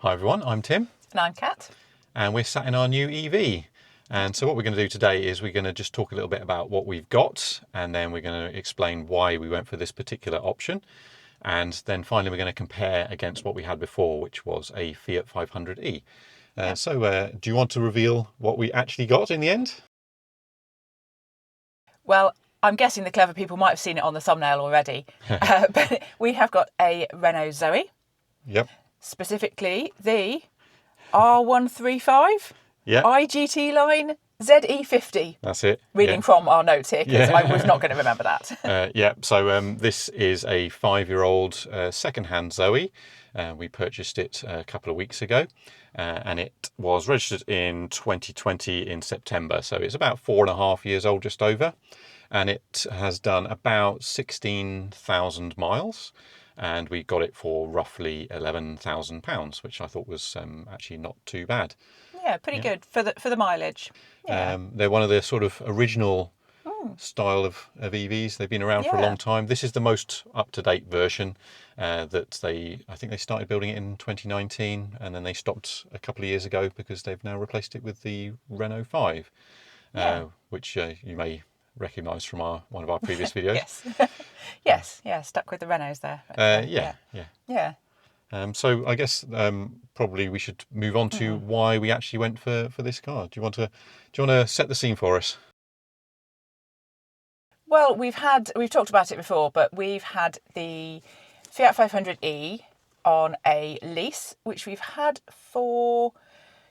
Hi everyone, I'm Tim. And I'm Kat. And we're sat in our new EV. And so what we're going to do today is we're going to just talk a little bit about what we've got, and then we're going to explain why we went for this particular option. And then finally we're going to compare against what we had before, which was a Fiat 500e. So do you want to reveal what we actually got in the end? Well, I'm guessing the clever people might have seen it on the thumbnail already. But we have got a Renault Zoe. Yep. Specifically the R135 IGT line ZE50. That's it. Reading from our notes here, because I was not going to remember that. So this is a 5-year-old second-hand Zoe. We purchased it a couple of weeks ago, and it was registered in 2020 in September. So it's about 4.5 years old, just over. And it has done about 16,000 miles. And we got it for roughly £11,000, which I thought was actually not too bad. Yeah, pretty good for the mileage. Yeah. They're one of the sort of original style of EVs. They've been around for a long time. This is the most up-to-date version that I think they started building it in 2019, and then they stopped a couple of years ago because they've now replaced it with the Renault 5, which you may recognise from one of our previous videos. yes, stuck with the Renaults there. Yeah. So I guess probably we should move on to why we actually went for this car. Do you want to set the scene for us? Well, we've talked about it before, but we've had the Fiat 500e on a lease, which we've had for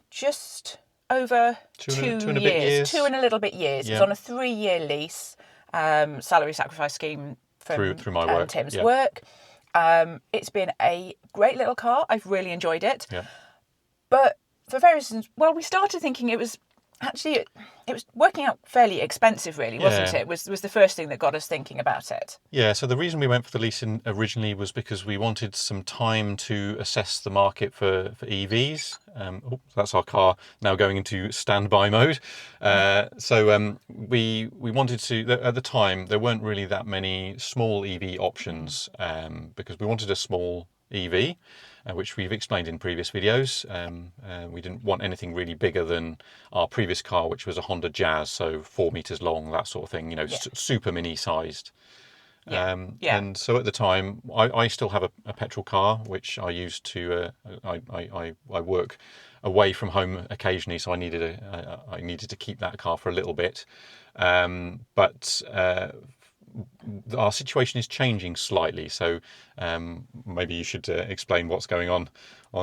just over 2 years. 2 and a little bit years. Yeah. It was on a 3-year lease, salary sacrifice scheme from through my work. Tim's work. It's been a great little car. I've really enjoyed it. Yeah. But for various reasons, we started thinking it was working out fairly expensive, really, wasn't it? Was the first thing that got us thinking about it. Yeah, so the reason we went for the leasing originally was because we wanted some time to assess the market for EVs. That's our car now going into standby mode. So we wanted to, at the time, there weren't really that many small EV options because we wanted a small EV. Which we've explained in previous videos. We didn't want anything really bigger than our previous car, which was a Honda Jazz, so 4 meters long, that sort of thing, super mini sized. And so at the time, I still have a petrol car, which I use to, I work away from home occasionally, so I needed to keep that car for a little bit. But our situation is changing slightly, so maybe you should explain what's going on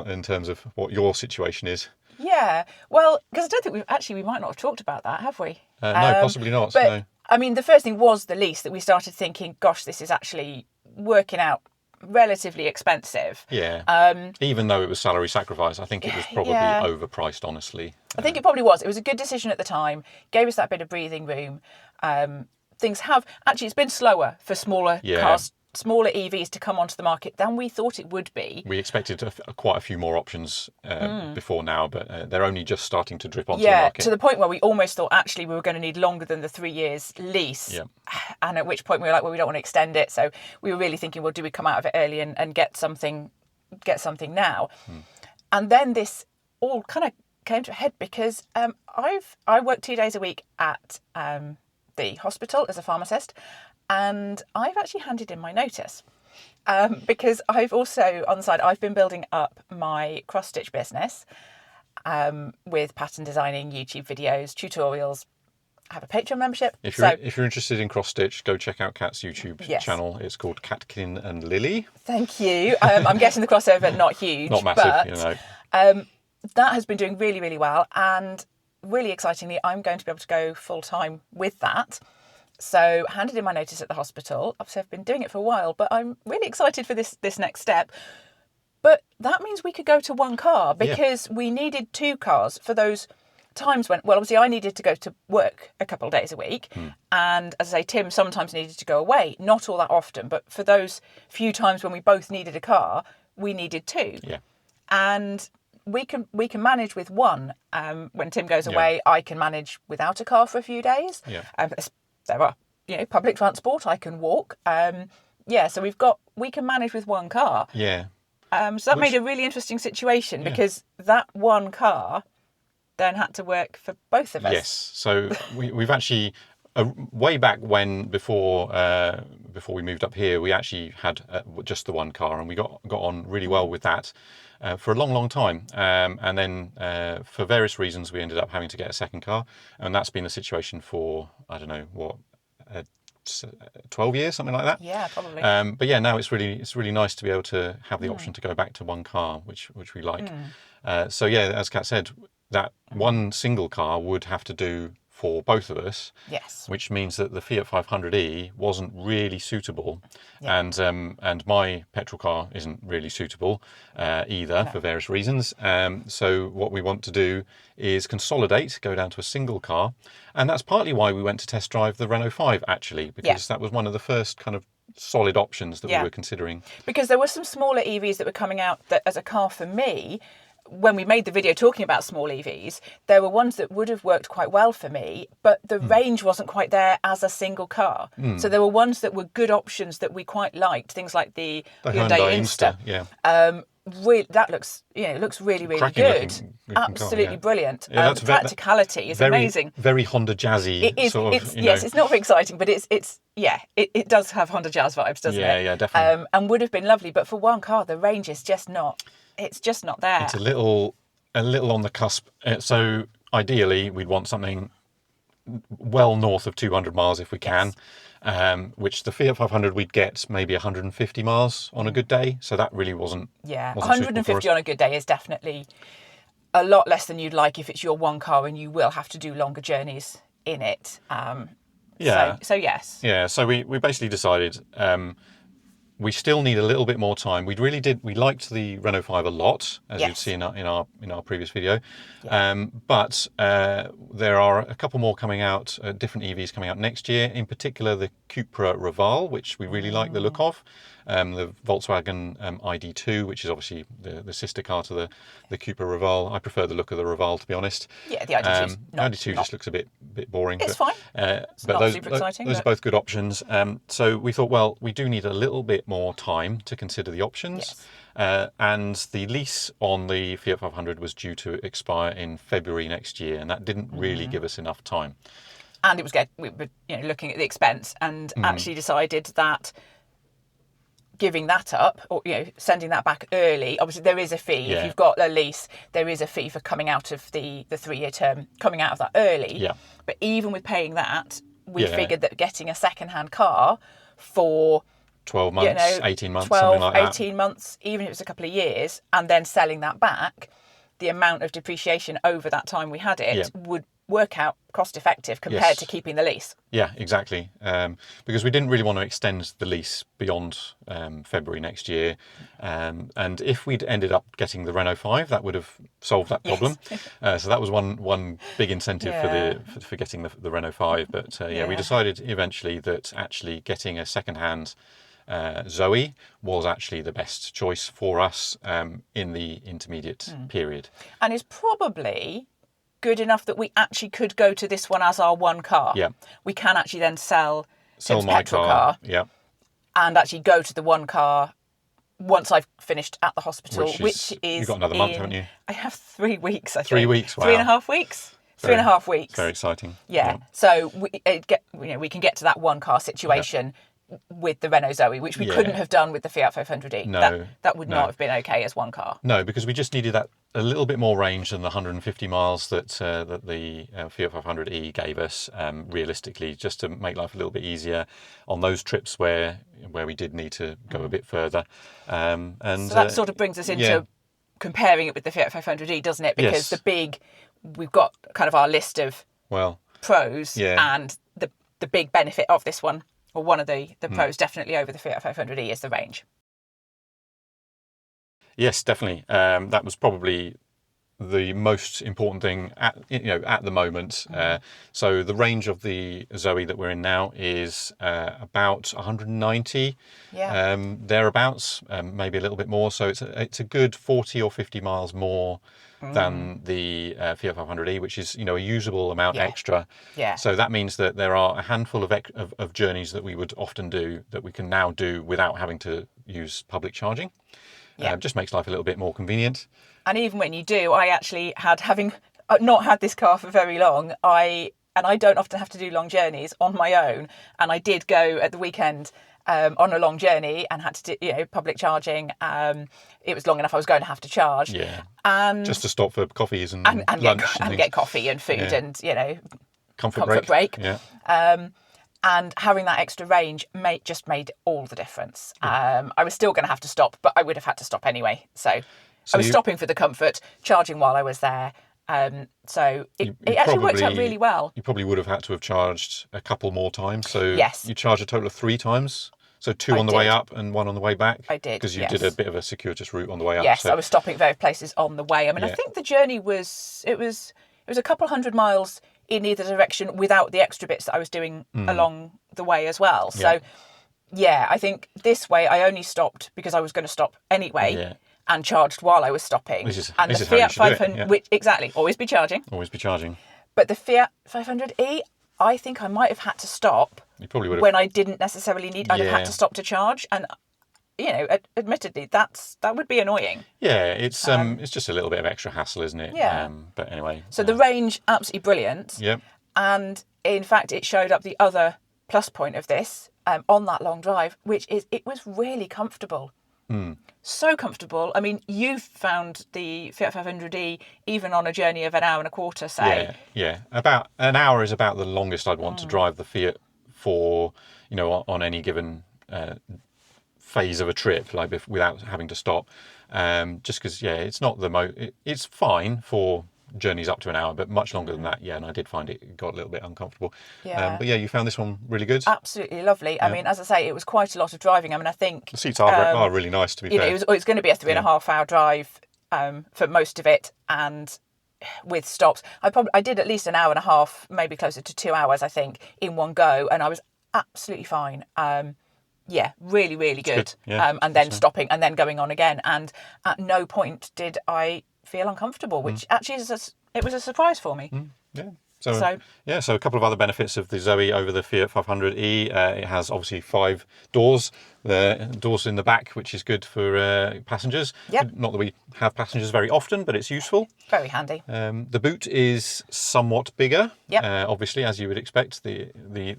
in terms of what your situation is. Yeah, well, because I don't think we might not have talked about that, have we? No, possibly not. But No. I mean, the first thing was the lease, that we started thinking, gosh, this is actually working out relatively expensive. Yeah. Even though it was salary sacrifice, I think it was probably overpriced, honestly. I think it probably was. It was a good decision at the time, gave us that bit of breathing room. Things have actually, it's been slower for smaller cars, smaller EVs to come onto the market than we thought it would be. We expected quite a few more options before now, but they're only just starting to drip onto the market. Yeah, to the point where we almost thought actually we were going to need longer than the 3 years lease. Yeah. And at which point we were like, well, we don't want to extend it. So we were really thinking, well, do we come out of it early and get something now? And then this all kind of came to a head because I work 2 days a week at the hospital as a pharmacist, and I've actually handed in my notice because I've also, on the side, I've been building up my cross-stitch business with pattern designing, YouTube videos, tutorials. I have a Patreon membership. If you're interested in cross-stitch, go check out Kat's YouTube channel. It's called Catkin and Lily. Thank you. I'm guessing the crossover not huge. Not massive, but, that has been doing really, really well, and really excitingly, I'm going to be able to go full-time with that. So handed in my notice at the hospital. Obviously, I've been doing it for a while, but I'm really excited for this next step. But that means we could go to one car because we needed 2 cars for those times when, well, obviously I needed to go to work a couple of days a week. And as I say, Tim sometimes needed to go away, not all that often, but for those few times when we both needed a car, we needed 2. Yeah. And we can manage with one. When Tim goes away, I can manage without a car for a few days. Yeah. There are, public transport. I can walk. So we can manage with one car. Yeah. So that made a really interesting situation because that one car then had to work for both of us. Yes. So we've actually way back when before we moved up here, we actually had just the one car, and we got on really well with that for a long time. And then for various reasons, we ended up having to get a second car, and that's been the situation for I don't know what. 12 years, something like that. Yeah, probably. But yeah, now it's really nice to be able to have the option to go back to one car, which we like. So yeah, as Kat said, that one single car would have to do for both of us. Yes. Which means that the Fiat 500e wasn't really suitable, and my petrol car isn't really suitable either for various reasons. So what we want to do is consolidate, go down to a single car, and that's partly why we went to test drive the Renault 5 actually, because that was one of the first kind of solid options that we were considering. Because there were some smaller EVs that were coming out that as a car for me. When we made the video talking about small EVs, there were ones that would have worked quite well for me, but the range wasn't quite there as a single car. So there were ones that were good options that we quite liked, things like the Hyundai Insta. That looks, looks really Cracking good. looking Absolutely car, brilliant. Yeah, The practicality is very, amazing. Very Honda Jazzy. It is. Sort of, Yes, it's not very exciting, but it does have Honda Jazz vibes, doesn't it? Yeah, definitely. And would have been lovely, but for one car, the range is just not. It's just not there. It's a little on the cusp. So ideally, we'd want something well north of 200 miles if we can, which the Fiat 500 we'd get maybe 150 miles on a good day. So that really wasn't. Yeah, wasn't 150 on a good day is definitely a lot less than you'd like if it's your one car and you will have to do longer journeys in it. So yes. Yeah. So we basically decided. We still need a little bit more time. We liked the Renault 5 a lot, as you'd seen in our previous video. But there are a couple more coming out, different EVs coming out next year. In particular, the Cupra Raval, which we really like the look of. The Volkswagen ID2, which is obviously the sister car to the Cupra Raval. I prefer the look of the Raval, to be honest. Yeah, the ID2. ID2 just looks a bit boring. It's fine. But not those, super exciting. Those are both good options. So we thought, well, we do need a little bit more time to consider the options. Yes. And the lease on the Fiat 500 was due to expire in February next year, and that didn't really give us enough time. And we were looking at the expense and actually decided that giving that up or sending that back early, obviously there is a fee. If you've got a lease, there is a fee for coming out of the 3-year term, coming out of that early. But even with paying that, we figured that getting a second-hand car for 12 months, 18 months, 12, something like that. 18 months, even if it's a couple of years, and then selling that back, the amount of depreciation over that time we had it would work out cost effective compared to keeping the lease. Yeah, exactly. Because we didn't really want to extend the lease beyond February next year. And if we'd ended up getting the Renault 5, that would have solved that problem. So that was one big incentive for getting the Renault 5. But we decided eventually that actually getting a second-hand Zoe was actually the best choice for us in the intermediate period. And is probably good enough that we actually could go to this one as our one car. Yeah. We can actually then sell Tim's my petrol car. Yeah. And actually go to the one car once I've finished at the hospital, which is you've got another month, haven't you? I have 3 weeks, I think. 3 weeks, wow. 3.5 weeks? 3.5 weeks. Very exciting. Yeah. So we can get to that one car situation with the Renault Zoe, which we couldn't have done with the Fiat 500e. No, that would not have been okay as one car. No, because we just needed that a little bit more range than the 150 miles that the Fiat 500e gave us, realistically, just to make life a little bit easier on those trips where we did need to go a bit further. And so that sort of brings us into comparing it with the Fiat 500e, doesn't it? Because we've got kind of our list of pros and the big benefit of this one. Well, one of the pros definitely over the Fiat 500e is the range. Yes, definitely. That was probably the most important thing at the moment. So the range of the Zoe that we're in now is about 190 thereabouts, maybe a little bit more. So it's a good 40 or 50 miles more than the Fiat 500e, which is a usable amount extra. Yeah. So that means that there are a handful of journeys that we would often do that we can now do without having to use public charging. Yeah. Just makes life a little bit more convenient. And even when you do, I actually having not had this car for very long, I don't often have to do long journeys on my own. And I did go at the weekend on a long journey and had to do, public charging. It was long enough I was going to have to charge. Yeah. And Just to stop for coffees and and lunch get coffee and food and, comfort break. Yeah. And having that extra range just made all the difference. I was still going to have to stop, but I would have had to stop anyway. So I was stopping for the comfort, charging while I was there. So it actually worked out really well. You probably would have had to have charged a couple more times. So yes, you charged a total of 3 times. So 2 on the way up and 1 on the way back. I did, because you did a bit of a circuitous route on the way up. Yes, so I was stopping at various places on the way. I mean, I think the journey was a couple hundred miles in either direction without the extra bits that I was doing along the way as well. So I think this way I only stopped because I was going to stop anyway. Yeah. And charged while I was stopping. This is the how you Fiat should do it, 500, which exactly, always be charging. Always be charging. But the Fiat 500e, I think I might have had to stop. You probably would have. When I didn't necessarily need. I'd have had to stop to charge, and admittedly, that would be annoying. Yeah, it's just a little bit of extra hassle, isn't it? Yeah. But anyway. So the range, absolutely brilliant. Yep. And in fact, it showed up the other plus point of this on that long drive, which is it was really comfortable. So comfortable. I mean, you've found the Fiat 500e even on a journey of an hour and a quarter, say. Yeah. About an hour is about the longest I'd want to drive the Fiat for, on any given phase of a trip, like without having to stop. Just because, it's not it's fine for journeys up to an hour, but much longer than that. Yeah, and I did find it got a little bit uncomfortable. Yeah. But you found this one really good. Absolutely lovely. I mean, as I say, it was quite a lot of driving. I mean, I think the seats are really nice, to be fair. It was going to be a 3.5 hour drive for most of it, and with stops, I did at least an hour and a half, maybe closer to 2 hours, I think, in one go, and I was absolutely fine. Really, really good. Yeah, and then stopping and then going on again, and at no point did I feel uncomfortable, which actually it was a surprise for me. Yeah. So a couple of other benefits of the Zoe over the Fiat 500e. It has obviously 5 doors. The doors in the back, which is good for passengers. Yep. Not that we have passengers very often, but it's useful. Very handy. The boot is somewhat bigger. Yep. Obviously, as you would expect. The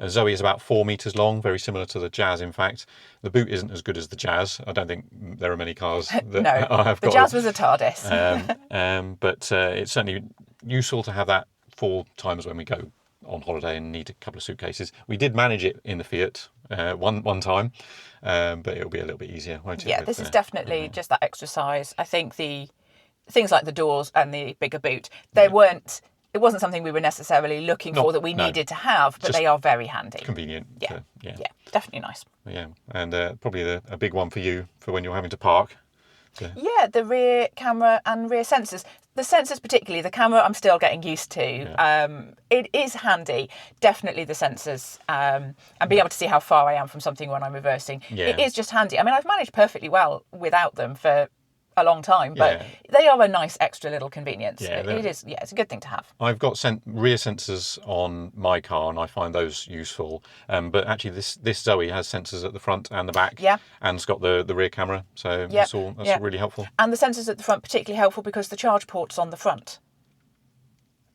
Zoe is about 4 meters long, very similar to the Jazz, in fact. The boot isn't as good as the Jazz. I don't think there are many cars that No, have got. The Jazz was a TARDIS. But it's certainly useful to have that for times when we go on holiday and need a couple of suitcases. We did manage it in the Fiat one time, but it'll be a little bit easier, won't it? Yeah, this is definitely just that extra size. I think the things like the doors and the bigger boot, it wasn't something we were necessarily looking for that we needed to have, but they are very handy. Convenient. Yeah, definitely nice. Yeah, and probably a big one for you for when you're having to park. Yeah, the rear camera and rear sensors. The sensors particularly, the camera I'm still getting used to. Yeah. It is handy, definitely the sensors, and being able to see how far I am from something when I'm reversing. Yeah. It is just handy. I mean, I've managed perfectly well without them for a long time, but they are a nice extra little convenience. Yeah, it is. Yeah, it's a good thing to have. I've got rear sensors on my car, and I find those useful. But actually, this Zoe has sensors at the front and the back. Yeah. And it's got the rear camera, so that's really helpful. And the sensors at the front particularly helpful because the charge port's on the front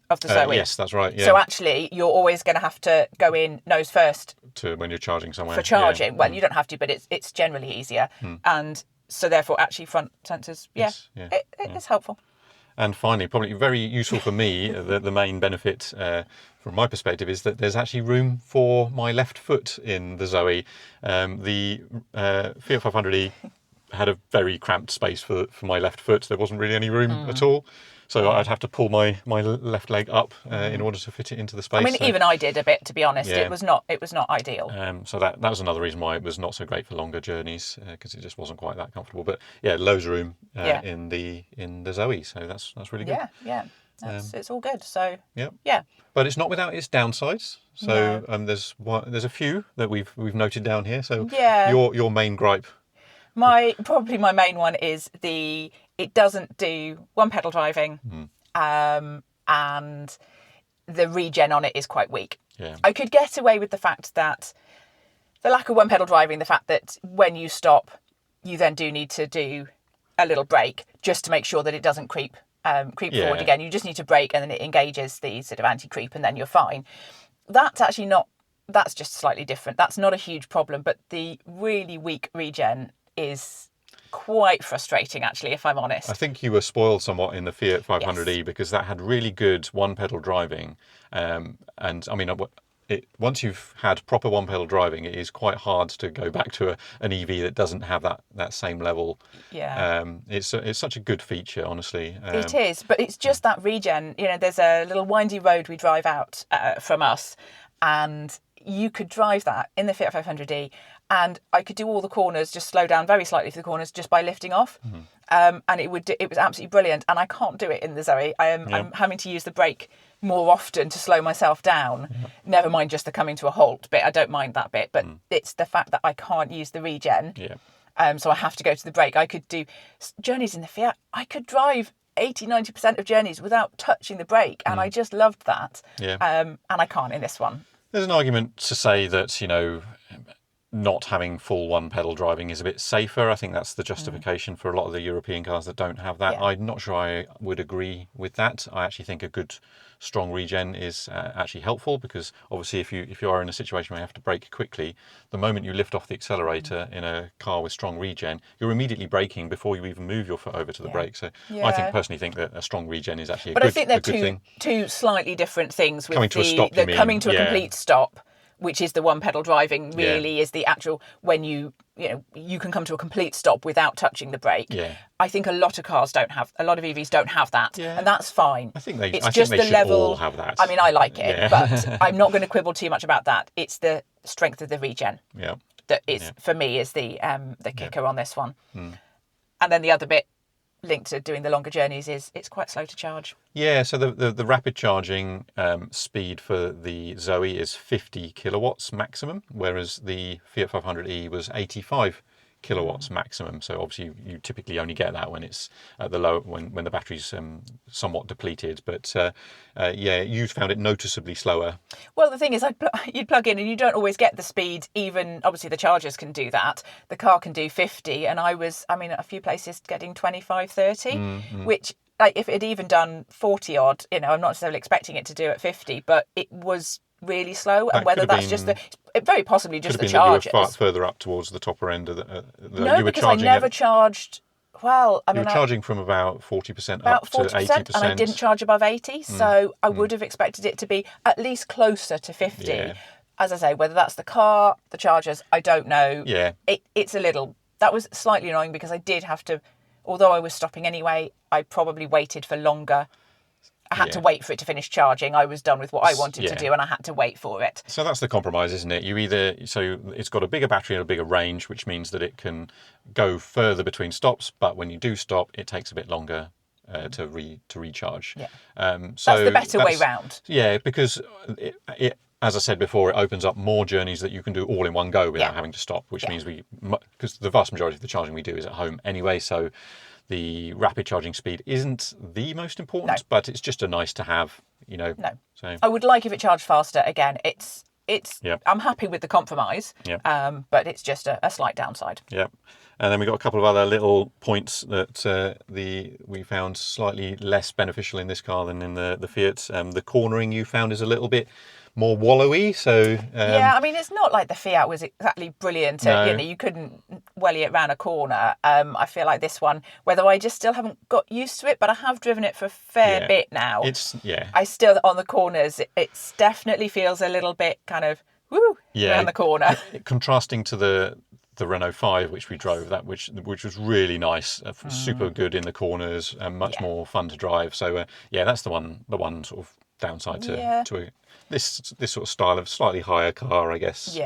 of the Zoe. Yes, that's right. Yeah. So actually, you're always going to have to go in nose first to when you're charging somewhere. For charging. Yeah. Well, you don't have to, but it's generally easier. And so therefore, actually, front sensors, it is helpful. And finally, probably very useful for me, the main benefit from my perspective is that there's actually room for my left foot in the Zoe. The Fiat 500e had a very cramped space for my left foot. There wasn't really any room at all. So I'd have to pull my left leg up in order to fit it into the space. I mean, even I did a bit, to be honest. Yeah. It was not ideal. So that was another reason why it was not so great for longer journeys, because it just wasn't quite that comfortable. But loads of room in the Zoe, so that's really good. Yeah. It's all good. So yeah. But it's not without its downsides. So there's a few that we've noted down here. So your main gripe. Probably my main one is it doesn't do one pedal driving, and the regen on it is quite weak. Yeah. I could get away with the fact that the lack of one pedal driving, the fact that when you stop, you then do need to do a little brake just to make sure that it doesn't creep forward again. You just need to brake, and then it engages the sort of anti-creep, and then you're fine. That's actually not, that's just slightly different. That's not a huge problem, but the really weak regen is quite frustrating, actually, if I'm honest. I think you were spoiled somewhat in the Fiat 500e because that had really good one-pedal driving. And I mean, once you've had proper one-pedal driving, it is quite hard to go back to an EV that doesn't have that same level. Yeah. It's such a good feature, honestly. It is, but it's just that regen. You know, there's a little windy road we drive out from us, and you could drive that in the Fiat 500e, and I could do all the corners, just slow down very slightly for the corners just by lifting off. And it was absolutely brilliant. And I can't do it in the Zoe. I'm having to use the brake more often to slow myself down. Never mind just the coming to a halt bit. I don't mind that bit, but it's the fact that I can't use the regen. So I have to go to the brake. I could do journeys in the Fiat. I could drive 80-90% of journeys without touching the brake, and I just loved that. And I can't in this one. There's an argument to say that, you know, not having full one pedal driving is a bit safer. I think that's the justification for a lot of the European cars that don't have that. I'm not sure I would agree with that. I actually think a good strong regen is actually helpful, because obviously if you are in a situation where you have to brake quickly, the moment you lift off the accelerator in a car with strong regen, you're immediately braking before you even move your foot over to the brake. So I personally think that a strong regen is actually I think they're two slightly different things. With coming to a stop, coming to a complete stop, which is the one pedal driving, really is the actual, when you can come to a complete stop without touching the brake. I think a lot of EVs don't have that, and that's fine. I think they the level all have that. I mean, I like it, but I'm not going to quibble too much about that. It's the strength of the regen that is for me is the kicker on this one. And then the other bit linked to doing the longer journeys is it's quite slow to charge. So the rapid charging speed for the Zoe is 50 kilowatts maximum, whereas the Fiat 500e was 85 kilowatts maximum. So obviously you typically only get that when it's at the low, when the battery's somewhat depleted. But you found it noticeably slower. Well, the thing is, you'd plug in and you don't always get the speed. Even obviously the chargers can do that. The car can do 50, and a few places getting 25, 30, which, like, if it had even done 40 odd, I'm not necessarily expecting it to do at 50, but it was really slow. And whether that's just very possibly just the chargers. You were far further up towards the topper end of the. No, because I never charged. Well, you were charging from about 40% about up 40%, to 80%. and I didn't charge above 80, so I would have expected it to be at least closer to 50. As I say, whether that's the car, the chargers, I don't know. It's a little. That was slightly annoying because I did have to, although I was stopping anyway, I probably waited for longer. I had to wait for it to finish charging. I was done with what I wanted to do, and I had to wait for it. So that's the compromise, isn't it? It's got a bigger battery and a bigger range, which means that it can go further between stops. But when you do stop, it takes a bit longer to recharge. That's the better way round. Because it, as I said before, it opens up more journeys that you can do all in one go without having to stop, which means because the vast majority of the charging we do is at home anyway, so the rapid charging speed isn't the most important, but it's just a nice to have, So I would like if it charged faster. Again, it's I'm happy with the compromise, but it's just a slight downside. And then we got a couple of other little points that we found slightly less beneficial in this car than in the Fiat. The cornering you found is a little bit more wallowy. So it's not like the Fiat was exactly brilliant. No. You couldn't welly it round a corner. I feel like this one, whether I just still haven't got used to it, but I have driven it for a fair bit now. I still, on the corners, it definitely feels a little bit kind of around the corner. Contrasting to the Renault 5, which we drove, which was really nice, super good in the corners, and much more fun to drive. So that's the one sort of downside to this sort of style of slightly higher car, I guess.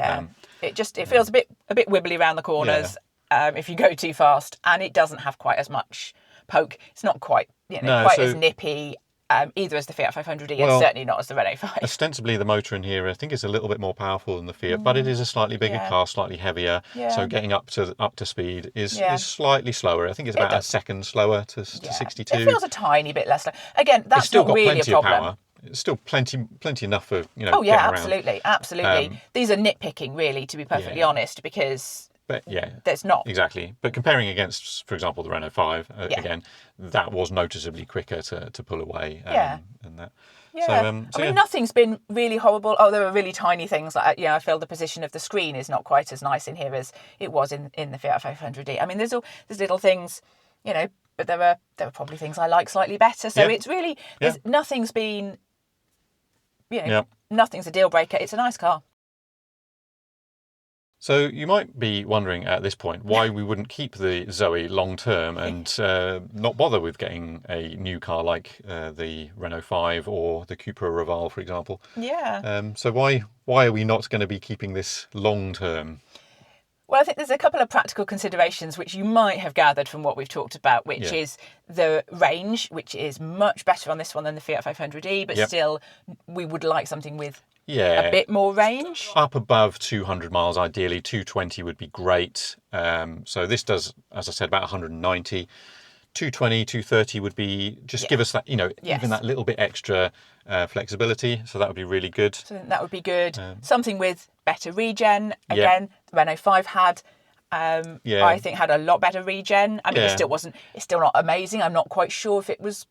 It feels a bit wibbly around the corners if you go too fast, and it doesn't have quite as much poke. It's not quite as nippy. Either as the Fiat 500e, and certainly not as the Renault 5. Ostensibly, the motor in here, I think, is a little bit more powerful than the Fiat, but it is a slightly bigger car, slightly heavier. So getting up to speed is slightly slower. I think it's about a second slower to 62. It feels a tiny bit less slow. Again, that's still not really a problem. Of power. It's still plenty enough for Oh yeah, getting around. absolutely. These are nitpicking, really, to be perfectly honest, because But yeah, there's not. exactly. But comparing against, for example, the Renault 5, Yeah. again, that was noticeably quicker to pull away. Yeah. And that. Yeah, So I mean, yeah. nothing's been really horrible. Oh, there are really tiny things like, I feel the position of the screen is not quite as nice in here as it was in the Fiat 500e. I mean, there's little things, but there were probably things I like slightly better. So Yeah. it's really, Yeah. nothing's been, Yeah. nothing's a deal breaker. It's a nice car. So you might be wondering at this point why we wouldn't keep the Zoe long term and not bother with getting a new car like the Renault 5 or the Cupra Raval, for example. Yeah. So why are we not going to be keeping this long term? Well, I think there's a couple of practical considerations which you might have gathered from what we've talked about, which is the range, which is much better on this one than the Fiat 500e, but still we would like something with a bit more range. Up above 200 miles, ideally. 220 would be great. So this does, as I said, about 190. 220, 230 would be give us that, even that little bit extra flexibility. So that would be really good. So that would be good. Something with better regen. Again, Renault 5 had, I think, had a lot better regen. I mean, it's still not amazing. I'm not quite sure if it was.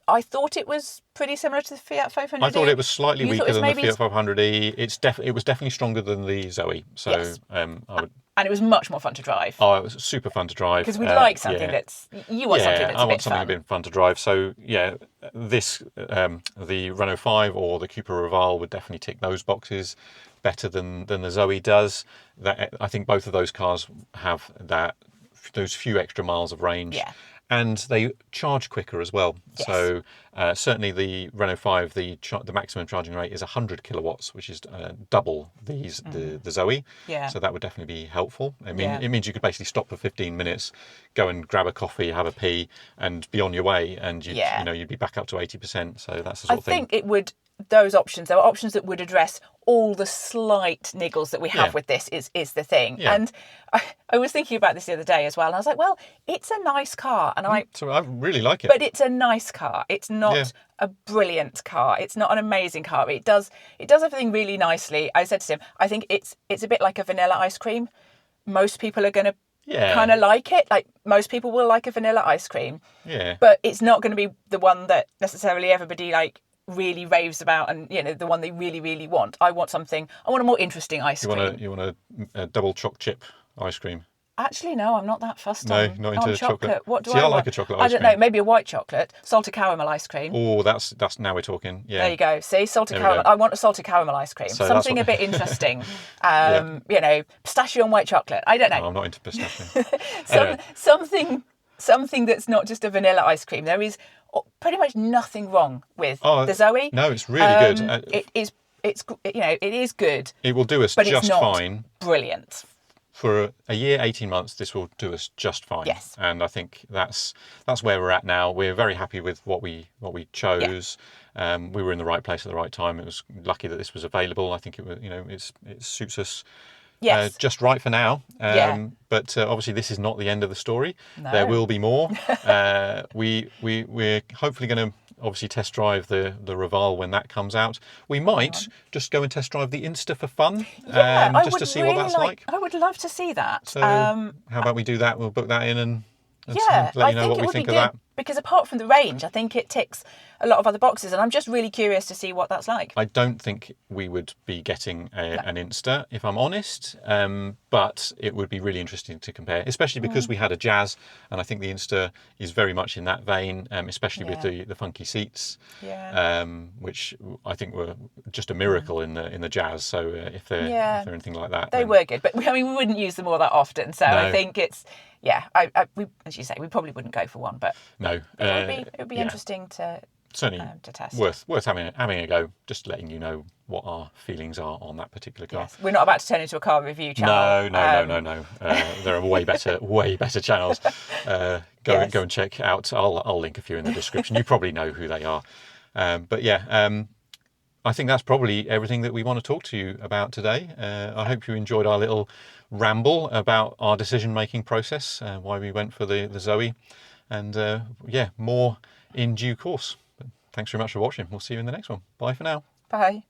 I thought it was pretty similar to the Fiat 500e. I thought it was slightly weaker than the Fiat 500e. It was definitely stronger than the Zoe. So and it was much more fun to drive. Oh, it was super fun to drive. Because we'd like something that's you want something that's I want something a bit fun to drive. So this the Renault 5 or the Cupra Raval would definitely tick those boxes better than the Zoe does. That I think both of those cars have those few extra miles of range. Yeah. And they charge quicker as well. Yes. So certainly the Renault 5, the maximum charging rate is 100 kilowatts, which is double the Zoe. Yeah. So that would definitely be helpful. I mean, it means you could basically stop for 15 minutes, go and grab a coffee, have a pee, and be on your way, and you'd be back up to 80%. So that's the sort of thing. I think it would. Those options, there are options that would address all the slight niggles that we have with this is the thing. Yeah. And I was thinking about this the other day as well, and I was like, well, it's a nice car, and so I really like it. But it's a nice car. It's not a brilliant car. It's not an amazing car. It does everything really nicely. I said to him, I think it's a bit like a vanilla ice cream. Most people are going to kind of like it. Like most people will like a vanilla ice cream. Yeah. But it's not going to be the one that necessarily everybody really raves about, and the one they really, really want. I want a more interesting ice cream. You want a double choc chip ice cream? Actually, no, I'm not that fussed not into chocolate. What do See, I like want? a chocolate ice cream. I don't know, maybe a white chocolate, salted caramel ice cream. Oh, that's now we're talking. Yeah. There you go. See, salted caramel. I want a salted caramel ice cream. So something a bit interesting. Pistachio and white chocolate. I don't know. No, I'm not into pistachio. Something that's not just a vanilla ice cream. There is pretty much nothing wrong with the Zoe. No, it's really good. It is good. It will do us but just it's not fine. Brilliant. For a year, 18 months, this will do us just fine. Yes. And I think that's where we're at now. We're very happy with what we chose. Yeah. We were in the right place at the right time. It was lucky that this was available. I think it was, it suits us. Yes. Just right for now. But obviously this is not the end of the story. No. There will be more. We're hopefully going to obviously test drive the Raval when that comes out. We might just go and test drive the Insta for fun, just to see what that's like. I would love to see that. So how about we do that? We'll book that in and let you know what we think of that. Because apart from the range, I think it ticks a lot of other boxes, and I'm just really curious to see what that's like. I don't think we would be getting an Insta, if I'm honest, but it would be really interesting to compare, especially because we had a Jazz, and I think the Insta is very much in that vein, especially with the funky seats, which I think were just a miracle in the Jazz. So if they're anything like that, they were good, but we wouldn't use them all that often. So no. I think it's we, as you say, we probably wouldn't go for one, but no, it would be interesting to. Certainly to test. Worth having a go, just letting you know what our feelings are on that particular car. Yes. We're not about to turn into a car review channel. No. There are way better channels. Go and check out. I'll link a few in the description. You probably know who they are. I think that's probably everything that we want to talk to you about today. I hope you enjoyed our little ramble about our decision-making process, why we went for the Zoe, and more in due course. Thanks very much for watching. We'll see you in the next one. Bye for now. Bye.